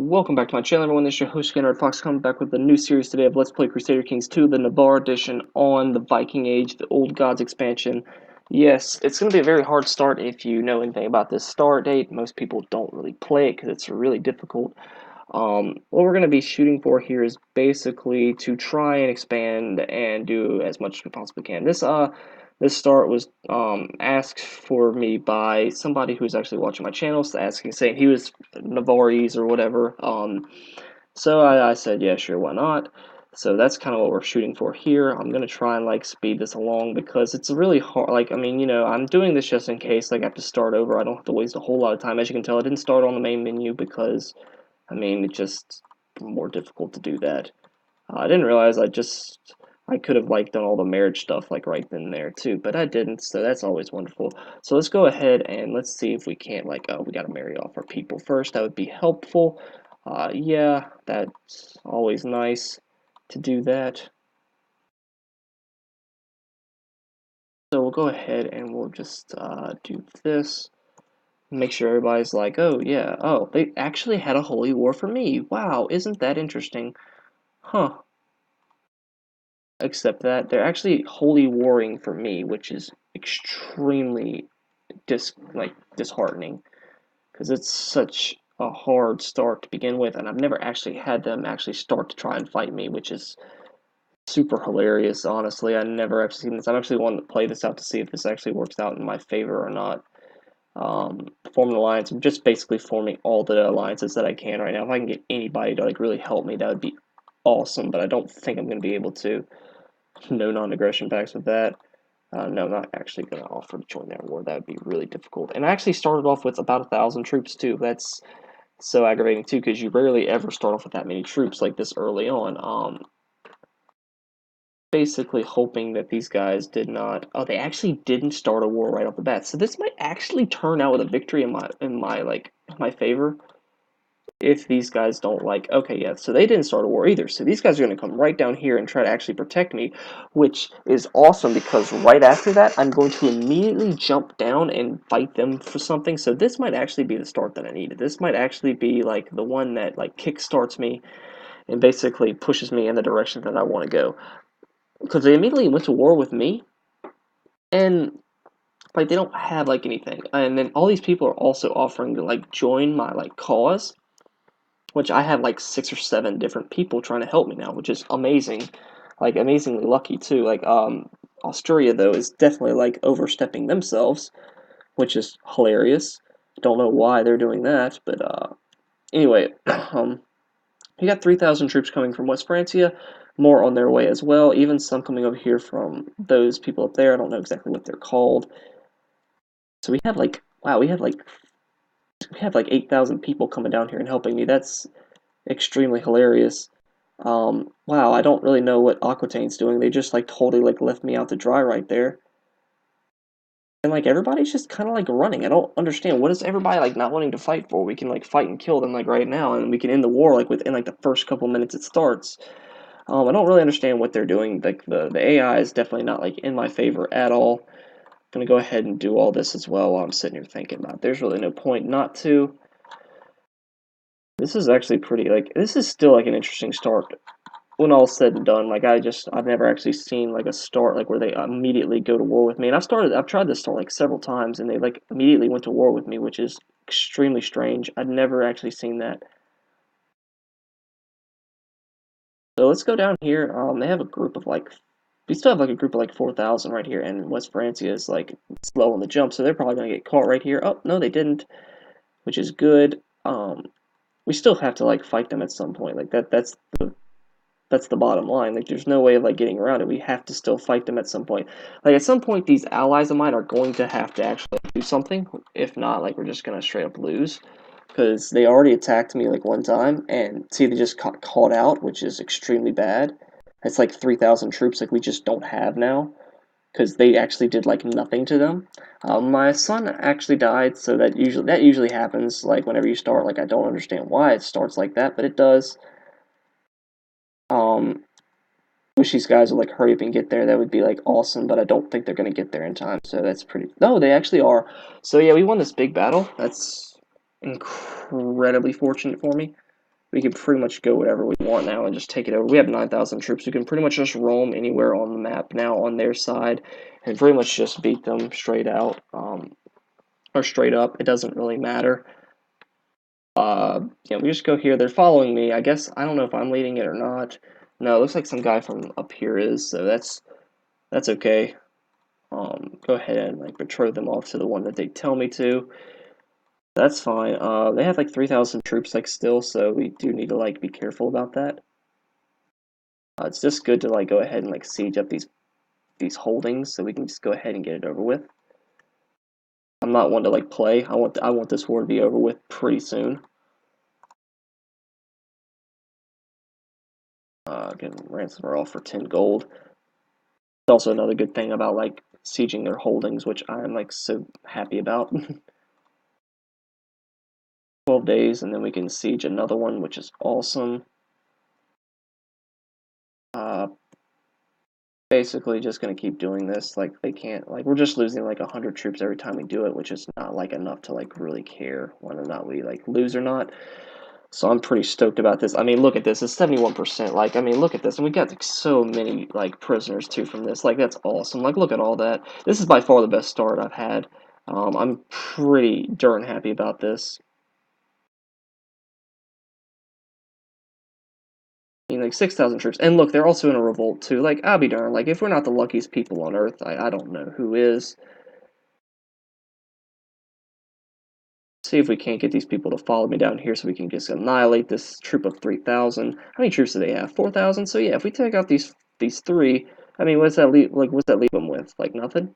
Welcome back to my channel, everyone. This is your host, Skinner Fox, coming back with a new series today of Let's Play Crusader Kings 2, the Navarra edition on the Viking Age, the Old Gods expansion. Yes, it's going to be a very hard start if you know anything about this start date. Most people don't really play it because it's really difficult. What we're going to be shooting for here is basically to try and expand and do as much as we possibly can. This start was asked for me by somebody who's actually watching my channel, saying he was Navarrese or whatever. So I said, yeah, sure, why not? So that's kind of what we're shooting for here. I'm gonna try and like speed this along because it's really hard. Like, I mean, I'm doing this just in case like I have to start over. I don't have to waste a whole lot of time. As you can tell, I didn't start on the main menu because, I mean, it's just more difficult to do that. I didn't realize I could have like done all the marriage stuff like right then and there too, but I didn't, so that's always wonderful. So let's go ahead and let's see if we can't like, oh, we gotta marry off our people first. That would be helpful. Yeah, that's always nice to do that. So we'll go ahead and we'll just do this. Make sure everybody's like, oh yeah, oh, they actually had a holy war for me. Wow, isn't that interesting? Huh. Except that they're actually holy warring for me, which is extremely disheartening because it's such a hard start to begin with, and I've never actually had them actually start to try and fight me, which is super hilarious. Honestly, I never actually seen this. I'm actually wanting to play this out to see if this actually works out in my favor or not. Form an alliance. I'm just basically forming all the alliances that I can right now. If I can get anybody to like really help me, that would be awesome. But I don't think I'm going to be able to. No non-aggression pacts with that. No, not actually going to offer to join that war. That would be really difficult. And I actually started off with about 1,000 troops too. That's so aggravating too, because you rarely ever start off with that many troops like this early on. Basically hoping that these guys did not. Oh, they actually didn't start a war right off the bat. So this might actually turn out with a victory in my favor. If these guys don't like, okay, yeah, so they didn't start a war either. So these guys are going to come right down here and try to actually protect me, which is awesome because right after that, I'm going to immediately jump down and fight them for something. So this might actually be the start that I needed. This might actually be like the one that like kickstarts me and basically pushes me in the direction that I want to go. Because they immediately went to war with me, and like they don't have like anything, and then all these people are also offering to like join my like cause, which I have like 6 or 7 different people trying to help me now, which is amazing, like amazingly lucky too. Like Australia though is definitely like overstepping themselves, which is hilarious. Don't know why they're doing that, but anyway, we got 3,000 troops coming from West Francia, more on their way as well. Even some coming over here from those people up there. I don't know exactly what they're called. So we have like wow, we have like 8,000 people coming down here and helping me. That's extremely hilarious. Wow, I don't really know what Aquitaine's doing. They just like totally like left me out to dry right there. And like everybody's just kind of like running. I don't understand what is everybody like not wanting to fight for. We can like fight and kill them like right now, and we can end the war like within like the first couple minutes it starts. I don't really understand what they're doing. Like the AI is definitely not like in my favor at all. I'm gonna go ahead and do all this as well while I'm sitting here thinking about it. There's really no point not to. This is actually pretty like this is still like an interesting start when all's said and done. Like I've never actually seen like a start like where they immediately go to war with me. And I've tried this start like several times and they like immediately went to war with me, which is extremely strange. I've never actually seen that. So let's go down here. They have a group of like we still have like a group of like 4,000 right here, and West Francia is like slow on the jump, so they're probably gonna get caught right here. Oh no, they didn't, which is good. We still have to like fight them at some point. Like that's the bottom line. Like there's no way of like getting around it. We have to still fight them at some point. Like at some point, these allies of mine are going to have to actually do something. If not, like we're just gonna straight up lose. Because they already attacked me like one time, and see they just got caught out, which is extremely bad. It's like 3,000 troops like we just don't have now because they actually did like nothing to them. My son actually died, so that usually happens. Like whenever you start, like I don't understand why it starts like that, but it does. Um, Wish these guys would like hurry up and get there. That would be like awesome, but I don't think they're gonna get there in time. So that's pretty. No, they actually are. So yeah, we won this big battle. That's incredibly fortunate for me. we can pretty much go whatever we want now and just take it over. We have 9,000 troops. We can pretty much just roam anywhere on the map now on their side and pretty much just beat them straight out, or straight up. It doesn't really matter. Yeah, we just go here. They're following me. I guess, I don't know if I'm leading it or not. No, it looks like some guy from up here is, so that's okay. Go ahead and like betroth them off to the one that they tell me to. That's fine. They have like 3,000 troops like still, so we do need to like be careful about that. It's just good to like go ahead and like siege up these holdings so we can just go ahead and get it over with. I'm not one to like play. I want this war to be over with pretty soon. Getting ransomer off for 10 gold. It's also another good thing about like sieging their holdings, which I'm like so happy about. 12 days, and then we can siege another one, which is awesome. Basically just going to keep doing this. Like, they can't, like, we're just losing like 100 troops every time we do it, which is not like enough to like really care whether or not we like lose or not. So I'm pretty stoked about this. I mean, look at this. It's 71%. Like, I mean, look at this. And we got like so many like prisoners too from this. Like, that's awesome. Like, look at all that. This is by far the best start I've had. I'm pretty darn happy about this. I mean, like 6,000 troops. And look, they're also in a revolt too. Like, I'll be darned. Like, if we're not the luckiest people on earth, I don't know who is. See if we can't get these people to follow me down here so we can just annihilate this troop of 3,000. How many troops do they have? 4,000? So yeah, if we take out these three, I mean, what's that leave, like, what's that leave them with? Like, nothing?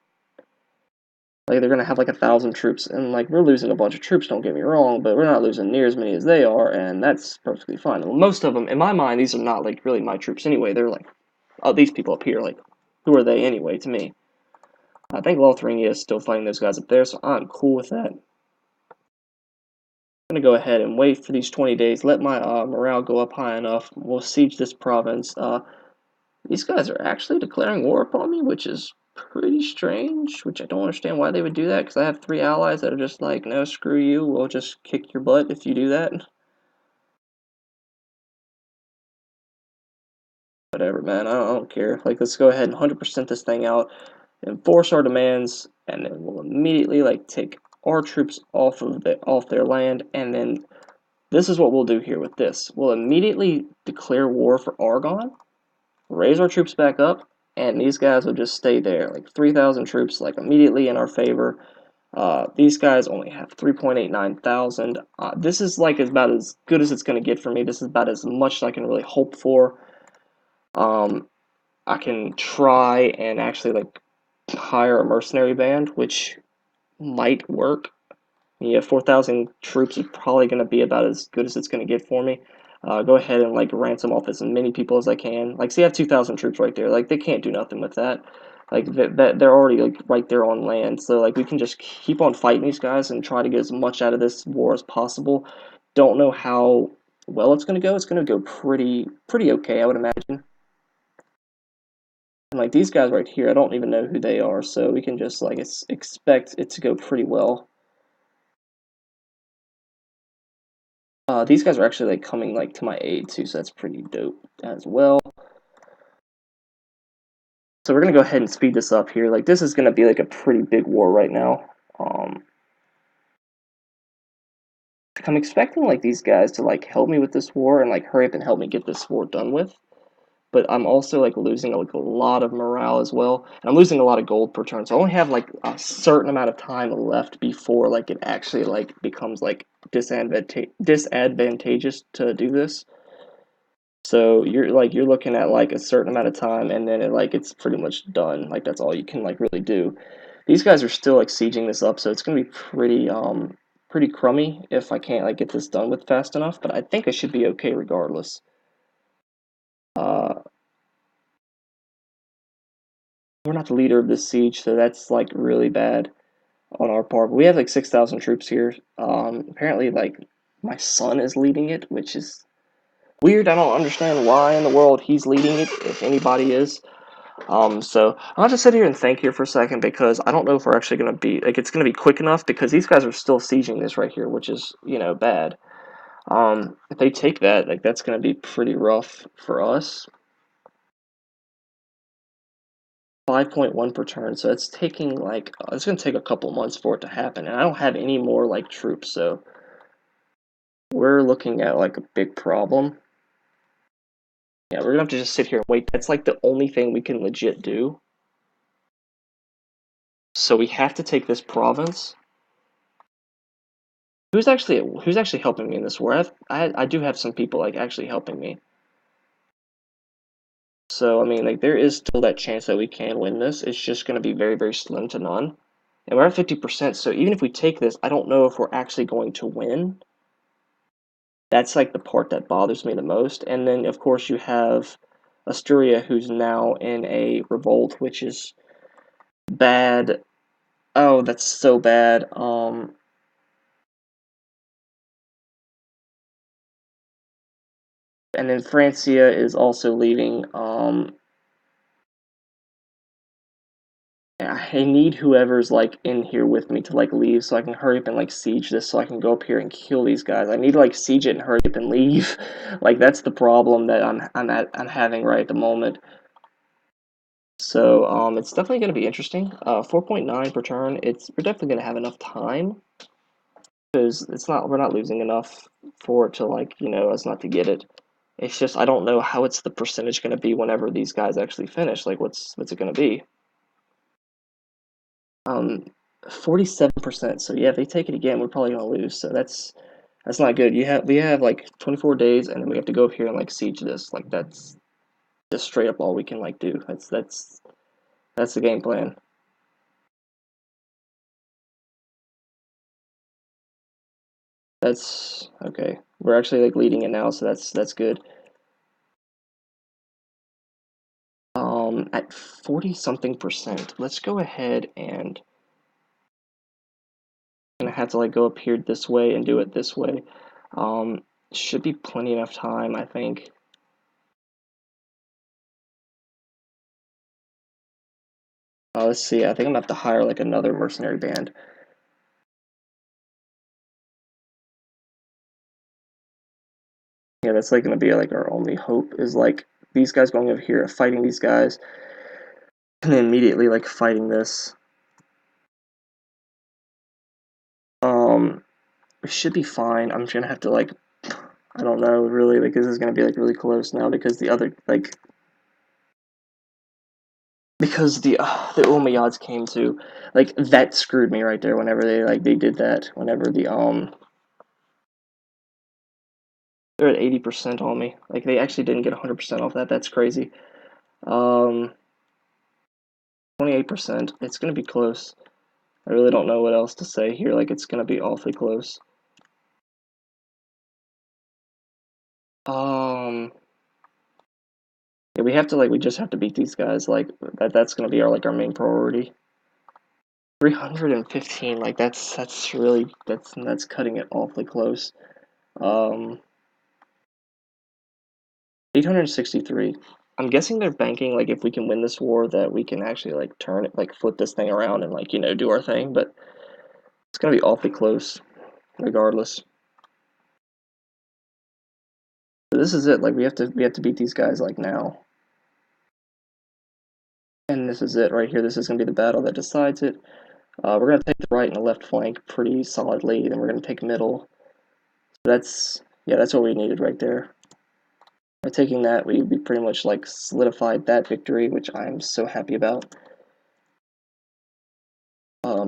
Like, they're gonna have like 1,000 troops, and like, we're losing a bunch of troops, don't get me wrong, but we're not losing near as many as they are, and that's perfectly fine. Well, most of them, in my mind, these are not like really my troops anyway. They're like, oh, these people up here, like, who are they anyway to me? I think Lothringia is still fighting those guys up there, so I'm cool with that. I'm going to go ahead and wait for these 20 days, let my morale go up high enough. We'll siege this province. These guys are actually declaring war upon me, which is pretty strange, which I don't understand why they would do that, because I have 3 allies that are just like, no, screw you, we'll just kick your butt if you do that. Whatever, man, I don't care. Like, let's go ahead and 100% this thing out, enforce our demands, and then we'll immediately, like, take our troops off their land, and then this is what we'll do here with this. We'll immediately declare war for Argonne, raise our troops back up, and these guys will just stay there. Like 3,000 troops, like immediately in our favor. These guys only have 3.89 thousand. This is like about as good as it's going to get for me. This is about as much as I can really hope for. I can try and actually like hire a mercenary band, which might work. Yeah, 4,000 troops is probably going to be about as good as it's going to get for me. Go ahead and like ransom off as many people as I can. Like, see, I have 2,000 troops right there. Like, they can't do nothing with that. Like, they're already like right there on land. So like, we can just keep on fighting these guys and try to get as much out of this war as possible. Don't know how well it's going to go. It's going to go pretty okay, I would imagine. And like these guys right here, I don't even know who they are. So we can just like expect it to go pretty well. These guys are actually like coming like to my aid too, so that's pretty dope as well. So we're gonna go ahead and speed this up here. Like, this is gonna be like a pretty big war right now. I'm expecting like these guys to like help me with this war and like hurry up and help me get this war done with. But I'm also like losing like a lot of morale as well, and I'm losing a lot of gold per turn. So I only have like a certain amount of time left before like it actually like becomes like disadvantageous to do this. So you're looking at like a certain amount of time, and then it's pretty much done. Like, that's all you can like really do. These guys are still like sieging this up, so it's gonna be pretty crummy if I can't like get this done with fast enough. But I think I should be okay regardless. Uh, we're not the leader of this siege, so that's like really bad on our part. But we have like 6,000 troops here. Apparently, like, my son is leading it, which is weird. I don't understand why in the world he's leading it, if anybody is. So I'll just sit here and think here for a second, because I don't know if we're actually going to be, like, it's going to be quick enough, because these guys are still sieging this right here, which is, you know, bad. If they take that, like that's gonna be pretty rough for us. 5.1 per turn, so it's taking like it's gonna take a couple months for it to happen, and I don't have any more like troops, so we're looking at like a big problem. Yeah, we're gonna have to just sit here and wait. That's like the only thing we can legit do. So we have to take this province. Who's actually helping me in this war? I do have some people like actually helping me. So I mean, like there is still that chance that we can win this. It's just going to be very, very slim to none. And we're at 50%. So even if we take this, I don't know if we're actually going to win. That's like the part that bothers me the most. And then of course you have Asturia, who's now in a revolt, which is bad. Oh, that's so bad. And then Francia is also leaving. I need whoever's like in here with me to like leave so I can hurry up and like siege this so I can go up here and kill these guys. I need to like siege it and hurry up and leave. Like that's the problem that I'm having right at the moment. So it's definitely gonna be interesting. 4.9 per turn. We're definitely gonna have enough time because we're not losing enough for it to like, us not to get it. It's just I don't know how it's the percentage gonna be whenever these guys actually finish. Like what's it gonna be? Um, 47%. So yeah, if they take it again, we're probably gonna lose. So that's not good. We have like 24 days, and then we have to go up here and like siege this. Like that's just straight up all we can like do. That's the game plan. That's okay. We're actually like leading it now, so that's good. At 40 something percent, let's go ahead and gonna have to like go up here this way and do it this way. Um, should be plenty enough time, I think. Let's see. I think I'm gonna have to hire like another mercenary band. Yeah, that's like gonna be like our only hope is like these guys going over here fighting these guys, and then immediately like fighting this. We should be fine. I'm just gonna have to like I don't know really like this is gonna be like really close now because the other like because the Umayyads came to like that screwed me right there whenever they did that whenever they're at 80% on me like they actually didn't get 100% off that. That's crazy. 28%. It's gonna be close. I really don't know what else to say here. Like it's gonna be awfully close. Um, yeah, we just have to beat these guys. Like that's gonna be our main priority. 315, like that's really that's cutting it awfully close. Um, 863. I'm guessing they're banking like if we can win this war that we can actually like turn it like flip this thing around and like do our thing, but it's gonna be awfully close regardless. So this is it. Like we have to beat these guys like now. And this is it right here. This is going to be the battle that decides it. We're going to take the right and the left flank pretty solidly, then we're going to take middle. So yeah, that's what we needed right there. By taking that, we pretty much like solidified that victory, which I'm so happy about.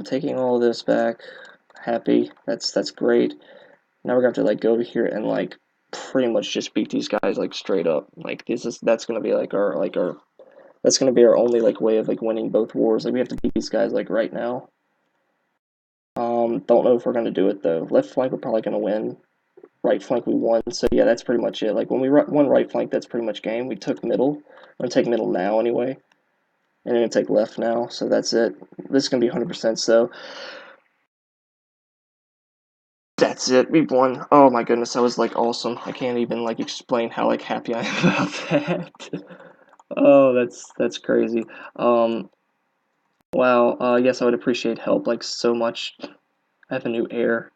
Taking all of this back, happy. That's great. Now we're going to have to like go over here and like pretty much just beat these guys like straight up. Like that's going to be like our that's going to be our only like way of like winning both wars. Like we have to beat these guys like right now. Don't know if we're gonna do it though. Left flank we're probably gonna win. Right flank we won. So yeah, that's pretty much it. Like when we won right flank, that's pretty much game. We took middle. I'm gonna take middle now anyway, and I'm gonna take left now. So that's it. This is gonna be 100%. So that's it. We won. Oh my goodness, that was like awesome. I can't even like explain how like happy I am about that. Oh, that's crazy. Um, wow. Yes, I would appreciate help like so much. I have a new heir.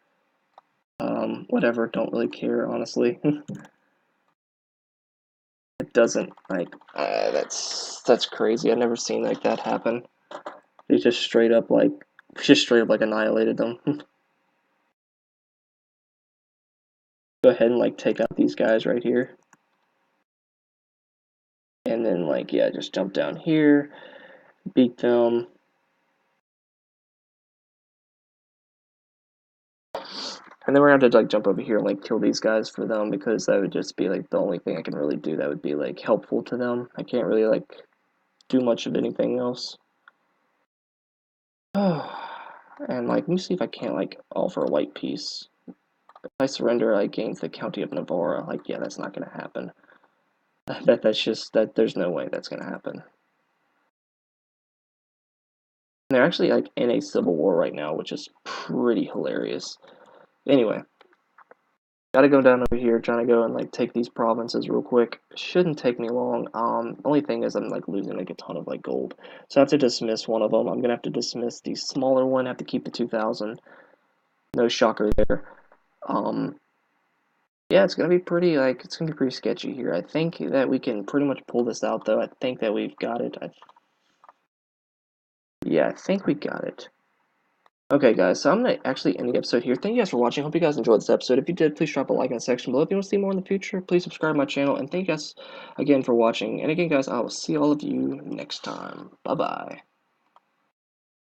Whatever, don't really care, honestly. It doesn't, like, that's crazy. I've never seen, like, that happen. They just straight up, like, annihilated them. Go ahead and, like, take out these guys right here. And then, like, yeah, just jump down here, beat them. And then we're gonna have to, like, jump over here and, like, kill these guys for them, because that would just be, like, the only thing I can really do that would be, like, helpful to them. I can't really, like, do much of anything else. And, like, let me see if I can't, like, offer a white peace. If I surrender, I gain the county of Navarra. Like, yeah, that's not gonna happen. That's just, there's no way that's gonna happen. And they're actually, like, in a civil war right now, which is pretty hilarious. Anyway, gotta go down over here, trying to go and, like, take these provinces real quick. Shouldn't take me long. Only thing is I'm, like, losing, like, a ton of, like, gold. So I have to dismiss one of them. I'm gonna have to dismiss the smaller one, have to keep the 2,000. No shocker there. Yeah, it's gonna be pretty, like, it's gonna be pretty sketchy here. I think that we can pretty much pull this out, though. I think that we've got it. Yeah, I think we got it. Okay, guys, so I'm going to actually end the episode here. Thank you guys for watching. Hope you guys enjoyed this episode. If you did, please drop a like in the section below. If you want to see more in the future, please subscribe to my channel. And thank you guys again for watching. And again, guys, I will see all of you next time. Bye-bye.